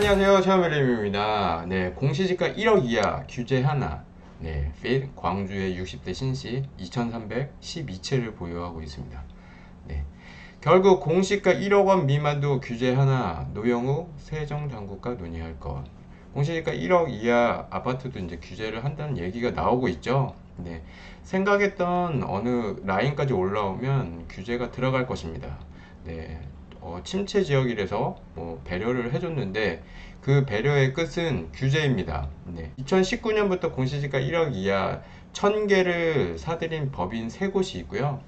안녕하세요. 샤오멜림입니다. 네, 공시지가 1억 이하 규제 하나. 네, 필 광주의 60대 신시 2312채를 보유하고 있습니다. 네, 결국 공시가 1억 원 미만도 규제 하나. 노영우 세정당국과 논의할 것. 공시지가 1억 이하 아파트도 이제 규제를 한다는 얘기가 나오고 있죠. 네, 생각했던 어느 라인까지 올라오면 규제가 들어갈 것입니다. 네, 침체 지역이라서 배려를 해줬는데 그 배려의 끝은 규제입니다. 네. 2019년부터 공시지가 1억 이하 1000개를 사들인 법인 3곳이 있고요.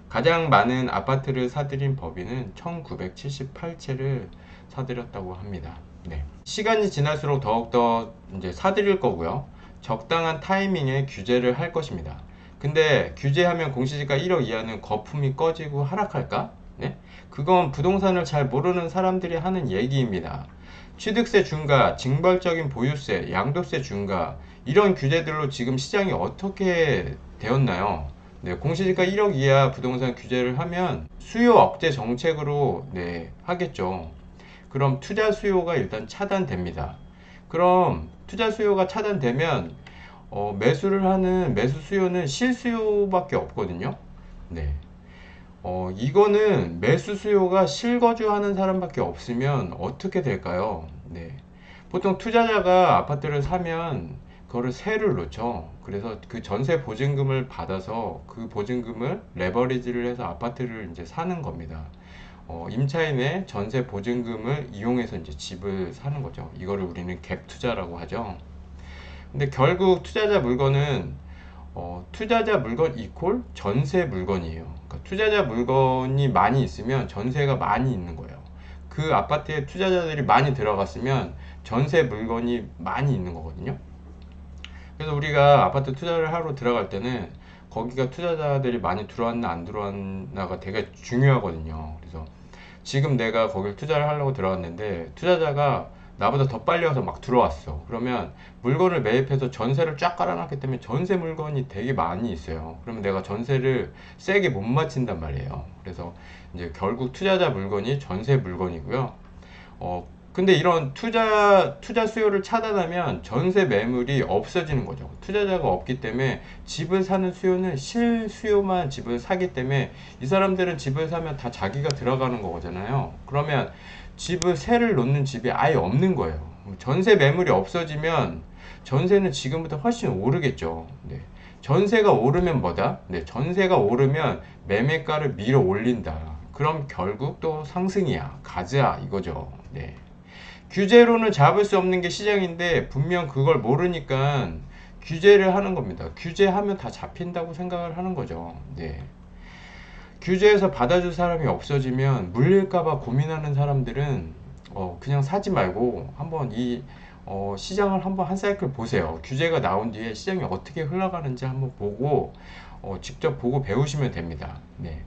가장 많은 아파트를 사들인 법인은 1978채를 사들였다고 합니다. 네. 시간이 지날수록 더욱더 이제 사들일 거고요. 적당한 타이밍에 규제를 할 것입니다. 근데 규제하면 공시지가 1억 이하는 거품이 꺼지고 하락할까? 네? 그건 부동산을 잘 모르는 사람들이 하는 얘기입니다. 취득세 중과, 징벌적인 보유세, 양도세 중과 이런 규제들로 지금 시장이 어떻게 되었나요? 네, 공시지가 1억 이하 부동산 규제를 하면 수요 억제 정책으로 하겠죠. 그럼 투자 수요가 일단 차단됩니다. 그럼 투자 수요가 차단되면 매수를 하는 매수 수요는 실수요밖에 없거든요. 네. 이거는 매수 수요가 실거주하는 사람밖에 없으면 어떻게 될까요? 네. 보통 투자자가 아파트를 사면 그거를 세를 놓죠. 그래서 그 전세 보증금을 받아서 그 보증금을 레버리지를 해서 아파트를 이제 사는 겁니다. 임차인의 전세 보증금을 이용해서 이제 집을 사는 거죠. 이거를 우리는 갭 투자라고 하죠. 근데 결국 투자자 물건은 투자자 물건 이퀄 전세 물건이에요. 그러니까 투자자 물건이 많이 있으면 전세가 많이 있는 거예요. 그 아파트에 투자자들이 많이 들어갔으면 전세 물건이 많이 있는 거거든요. 그래서 우리가 아파트 투자를 하러 들어갈 때는 거기가 투자자들이 많이 들어왔나 안 들어왔나가 되게 중요하거든요. 그래서 지금 내가 거길 투자를 하려고 들어갔는데 투자자가 나보다 더 빨리 와서 막 들어왔어. 그러면 물건을 매입해서 전세를 쫙 깔아놨기 때문에 전세 물건이 되게 많이 있어요. 그러면 내가 전세를 세게 못 맞춘단 말이에요. 그래서 이제 결국 투자자 물건이 전세 물건이고요. 근데 이런 투자 수요를 차단하면 전세 매물이 없어지는 거죠. 투자자가 없기 때문에 집을 사는 수요는 실수요만 집을 사기 때문에 이 사람들은 집을 사면 다 자기가 들어가는 거잖아요. 그러면 집을 세를 놓는 집이 아예 없는 거예요. 전세 매물이 없어지면 전세는 지금보다 훨씬 오르겠죠. 네. 전세가 오르면 뭐다? 네, 전세가 오르면 매매가를 밀어 올린다. 그럼 결국 또 상승이야. 가자 이거죠. 네. 규제로는 잡을 수 없는 게 시장인데 분명 그걸 모르니까 규제를 하는 겁니다. 규제하면 다 잡힌다고 생각을 하는 거죠. 네. 규제에서 받아줄 사람이 없어지면 물릴까봐 고민하는 사람들은 그냥 사지 말고 한번 시장을 한번 한 사이클 보세요. 규제가 나온 뒤에 시장이 어떻게 흘러가는지 한번 보고 직접 보고 배우시면 됩니다. 네.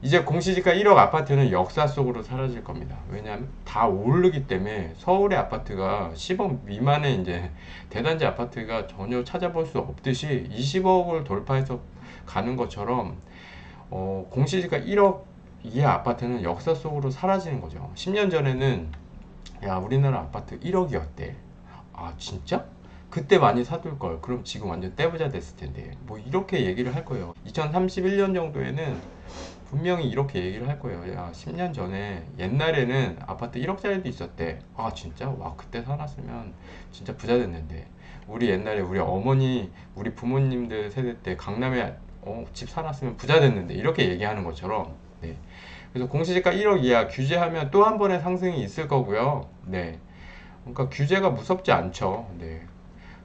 이제 공시지가 1억 아파트는 역사 속으로 사라질 겁니다. 왜냐하면 다 오르기 때문에 서울의 아파트가 10억 미만의 이제 대단지 아파트가 전혀 찾아볼 수 없듯이 20억을 돌파해서 가는 것처럼 공시지가 1억 이하 아파트는 역사 속으로 사라지는 거죠. 10년 전에는 야 우리나라 아파트 1억이었대. 아 진짜? 그때 많이 사둘 걸. 그럼 지금 완전 떼부자 됐을 텐데. 뭐 이렇게 얘기를 할 거예요. 2031년 정도에는 분명히 이렇게 얘기를 할 거예요. 야 10년 전에 옛날에는 아파트 1억짜리도 있었대. 아 진짜? 와 그때 사놨으면 진짜 부자 됐는데. 우리 옛날에 우리 어머니 우리 부모님들 세대 때 강남에 집 사놨으면 부자 됐는데 이렇게 얘기하는 것처럼. 네. 그래서 공시지가 1억 이하 규제하면 또 한 번의 상승이 있을 거고요. 네. 그러니까 규제가 무섭지 않죠. 네.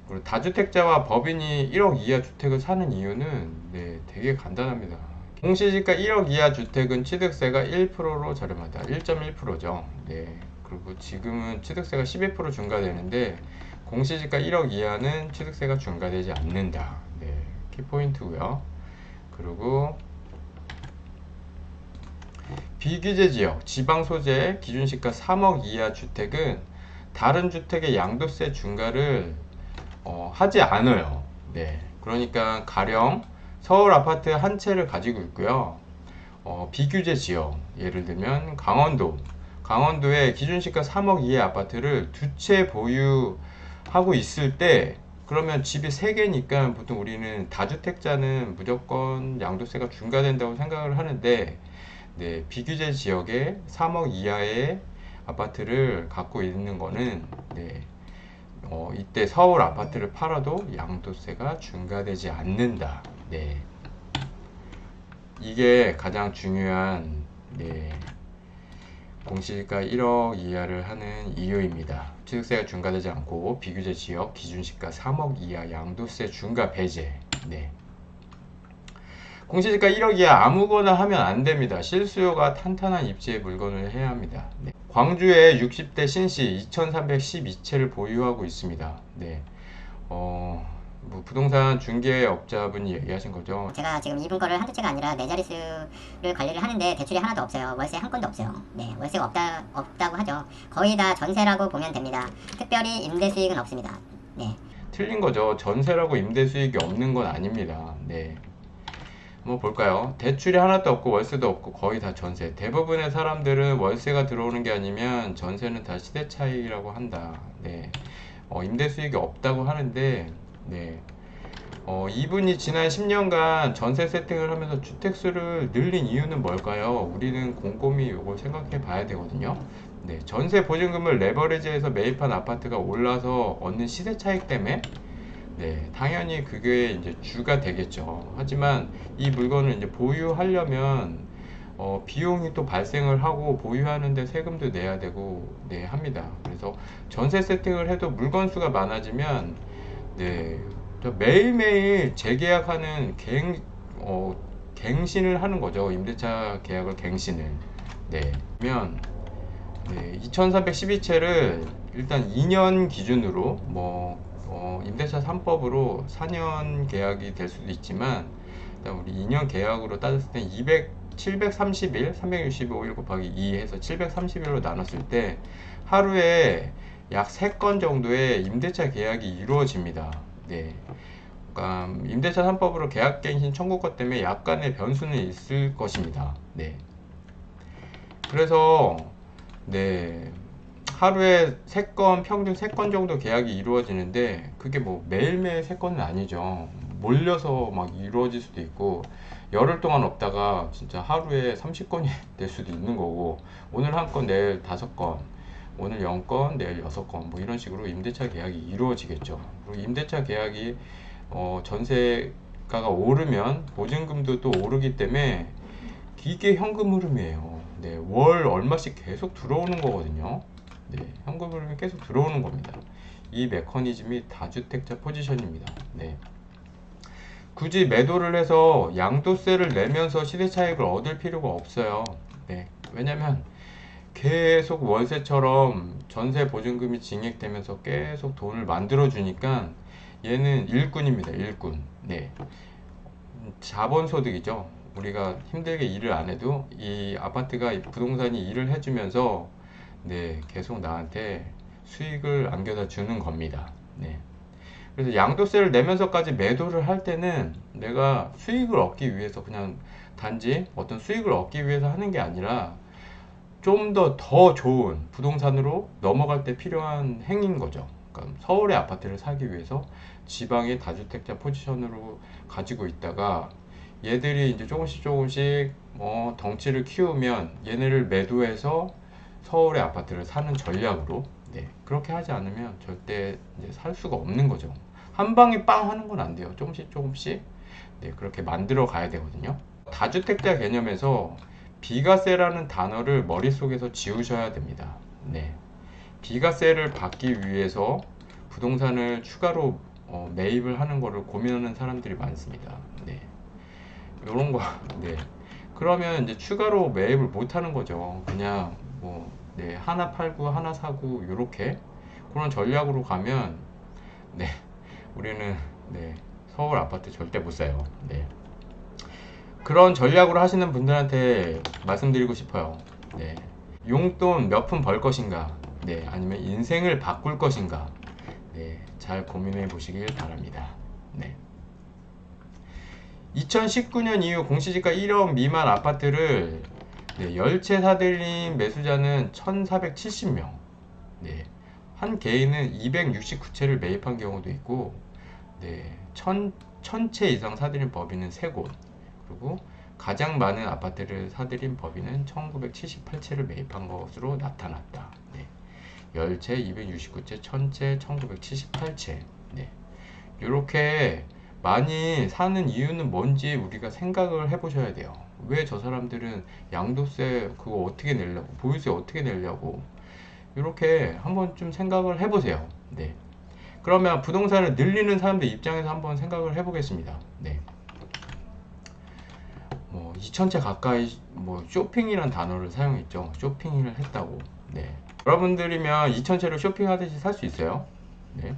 그리고 다주택자와 법인이 1억 이하 주택을 사는 이유는 되게 간단합니다. 공시지가 1억 이하 주택은 취득세가 1%로 저렴하다. 1.1%죠. 네. 그리고 지금은 취득세가 12% 중과되는데 공시지가 1억 이하는 취득세가 중과되지 않는다. 네. 키포인트고요. 그리고 비규제 지역, 지방 소재 기준시가 3억 이하 주택은 다른 주택의 양도세 중과를 하지 않아요. 네. 그러니까 가령 서울 아파트 한 채를 가지고 있고요. 비규제 지역, 예를 들면 강원도 강원도에 기준시가 3억 이하의 아파트를 두 채 보유하고 있을 때, 그러면 집이 3개니까 보통 우리는 다주택자는 무조건 양도세가 중과된다고 생각을 하는데, 네, 비규제 지역에 3억 이하의 아파트를 갖고 있는 거는, 네, 이때 서울 아파트를 팔아도 양도세가 중과되지 않는다. 네, 이게 가장 중요한, 네, 공시지가 1억 이하를 하는 이유입니다. 취득세가 중과되지 않고 비규제 지역 기준시가 3억 이하 양도세 중과 배제. 네. 공시지가 1억 이하 아무거나 하면 안 됩니다. 실수요가 탄탄한 입지의 물건을 해야 합니다. 네. 광주에 60대 신시 2312채를 보유하고 있습니다. 네. 뭐 부동산 중개업자분이 얘기하신 거죠. 제가 지금 이분 거를 한두 채가 아니라 네 자릿수를 관리를 하는데 대출이 하나도 없어요. 월세 한 건도 없어요. 네, 월세가 없다고 하죠. 거의 다 전세라고 보면 됩니다. 특별히 임대 수익은 없습니다. 네. 틀린 거죠. 전세라고 임대 수익이 없는 건 아닙니다. 네. 뭐 볼까요? 대출이 하나도 없고 월세도 없고 거의 다 전세. 대부분의 사람들은 월세가 들어오는 게 아니면 전세는 다 시대 차익이라고 한다. 네. 임대 수익이 없다고 하는데, 네. 이분이 지난 10년간 전세 세팅을 하면서 주택수를 늘린 이유는 뭘까요? 우리는 곰곰이 이걸 생각해 봐야 되거든요. 네. 전세 보증금을 레버리지해서 매입한 아파트가 올라서 얻는 시세 차익 때문에, 네, 당연히 그게 이제 주가 되겠죠. 하지만 이 물건을 이제 보유하려면 비용이 또 발생을 하고 보유하는데 세금도 내야 되고, 네, 합니다. 그래서 전세 세팅을 해도 물건 수가 많아지면, 네, 저 매일매일 재계약하는 갱신을 하는 거죠. 임대차 계약을 갱신을. 네, 그러면 네, 2312채를 일단 2년 기준으로 임대차 3법으로 4년 계약이 될 수도 있지만, 일단 우리 2년 계약으로 따졌을 때 730일, 365일 곱하기 2 해서 730일로 나눴을 때 하루에 약 3건 정도의 임대차 계약이 이루어집니다. 네. 그러니까 임대차 3법으로 계약갱신 청구권 때문에 약간의 변수는 있을 것입니다. 네. 그래서 네, 하루에 3건, 평균 3건 정도 계약이 이루어지는데, 그게 뭐 매일매일 3건은 아니죠. 몰려서 막 이루어질 수도 있고, 열흘 동안 없다가 진짜 하루에 30건이 될 수도 있는 거고, 오늘 1건, 내일 5건, 오늘 0건, 내일 6건, 뭐 이런 식으로 임대차 계약이 이루어지겠죠. 그리고 임대차 계약이 전세가가 오르면 보증금도 또 오르기 때문에 이게 현금 흐름이에요. 네, 월 얼마씩 계속 들어오는 거거든요. 네, 현금 흐름이 계속 들어오는 겁니다. 이 메커니즘이 다주택자 포지션입니다. 네. 굳이 매도를 해서 양도세를 내면서 시세차익을 얻을 필요가 없어요. 네. 왜냐면 계속 월세처럼 전세 보증금이 증액되면서 계속 돈을 만들어 주니까 얘는 일꾼입니다. 일꾼. 네. 자본소득이죠. 우리가 힘들게 일을 안 해도 이 아파트가, 부동산이 일을 해주면서, 네, 계속 나한테 수익을 안겨다 주는 겁니다. 네. 그래서 양도세를 내면서까지 매도를 할 때는 내가 수익을 얻기 위해서, 그냥 단지 어떤 수익을 얻기 위해서 하는 게 아니라 좀 더 좋은 부동산으로 넘어갈 때 필요한 행위인 거죠. 그러니까 서울의 아파트를 사기 위해서 지방의 다주택자 포지션으로 가지고 있다가, 얘들이 이제 조금씩 덩치를 키우면 얘네를 매도해서 서울의 아파트를 사는 전략으로, 네, 그렇게 하지 않으면 절대 이제 살 수가 없는 거죠. 한 방에 빵 하는 건 안 돼요. 조금씩 네, 그렇게 만들어 가야 되거든요. 다주택자 개념에서 비과세라는 단어를 머릿속에서 지우셔야 됩니다. 네. 비과세를 받기 위해서 부동산을 추가로 매입을 하는 거를 고민하는 사람들이 많습니다. 네. 요런 거, 네. 그러면 이제 추가로 매입을 못 하는 거죠. 그냥 네, 하나 팔고 하나 사고 요렇게 그런 전략으로 가면, 네, 우리는, 네, 서울 아파트 절대 못 사요. 네. 그런 전략으로 하시는 분들한테 말씀드리고 싶어요. 네. 용돈 몇 푼 벌 것인가? 네, 아니면 인생을 바꿀 것인가? 네, 잘 고민해 보시길 바랍니다. 네. 2019년 이후 공시지가 1억 미만 아파트를 네, 열채 사들인 매수자는 1470명. 네, 한 개인은 269채를 매입한 경우도 있고, 네, 1000채 이상 사들인 법인은 3곳, 그리고 가장 많은 아파트를 사들인 법인은 1978채를 매입한 것으로 나타났다. 네, 열채, 269채, 1000채, 1978채. 네, 이렇게 많이 사는 이유는 뭔지 우리가 생각을 해보셔야 돼요. 왜 저 사람들은 양도세 그거 어떻게 내려고, 보유세 어떻게 내려고, 이렇게 한번 좀 생각을 해보세요. 네. 그러면 부동산을 늘리는 사람들 입장에서 한번 생각을 해보겠습니다. 네. 뭐 2000채 가까이 뭐 쇼핑이란 단어를 사용했죠. 쇼핑을 했다고. 네. 여러분들이면 2000채로 쇼핑하듯이 살 수 있어요. 네.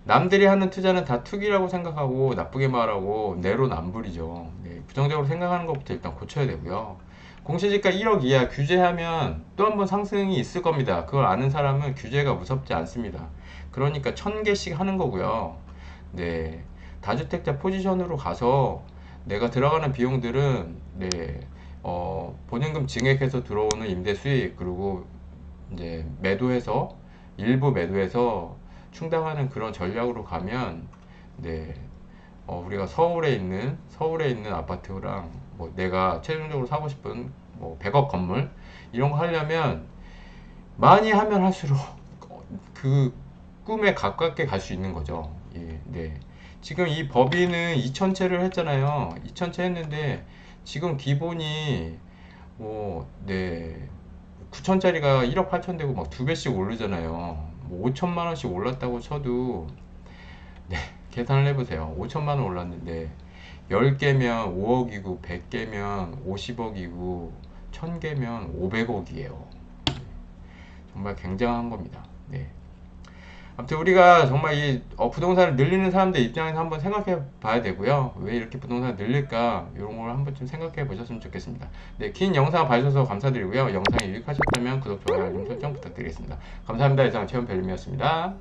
남들이 하는 투자는 다 투기라고 생각하고 나쁘게 말하고 내로남불이죠. 네. 부정적으로 생각하는 것부터 일단 고쳐야 되고요. 공시지가 1억 이하 규제하면 또 한 번 상승이 있을 겁니다. 그걸 아는 사람은 규제가 무섭지 않습니다. 그러니까 1000개씩 하는 거고요. 네, 다주택자 포지션으로 가서 내가 들어가는 비용들은 네, 보증금 증액해서 들어오는 임대 수익, 그리고 이제 매도해서 일부 매도해서 충당하는 그런 전략으로 가면 네, 우리가 서울에 있는 아파트랑 뭐 내가 최종적으로 사고 싶은 뭐 100억 건물 이런 거 하려면 많이 하면 할수록 그 꿈에 가깝게 갈 수 있는 거죠. 예, 네. 지금 이 법인은 2000채를 했잖아요. 2000채 했는데 지금 기본이 뭐 네, 9000짜리가 1억 8천 되고 막 2배씩 오르잖아요. 뭐 5천만 원씩 올랐다고 쳐도 네, 계산을 해보세요. 5천만 원 올랐는데 10개면 5억이고 100개면 50억이고 1000개면 500억이에요. 정말 굉장한 겁니다. 네. 아무튼 우리가 정말 이 부동산을 늘리는 사람들 입장에서 한번 생각해 봐야 되고요. 왜 이렇게 부동산을 늘릴까, 이런 걸 한번 좀 생각해 보셨으면 좋겠습니다. 네, 긴 영상 봐주셔서 감사드리고요. 영상이 유익하셨다면 구독, 좋아요, 알림 설정 부탁드리겠습니다. 감사합니다. 이상 최원별님이었습니다.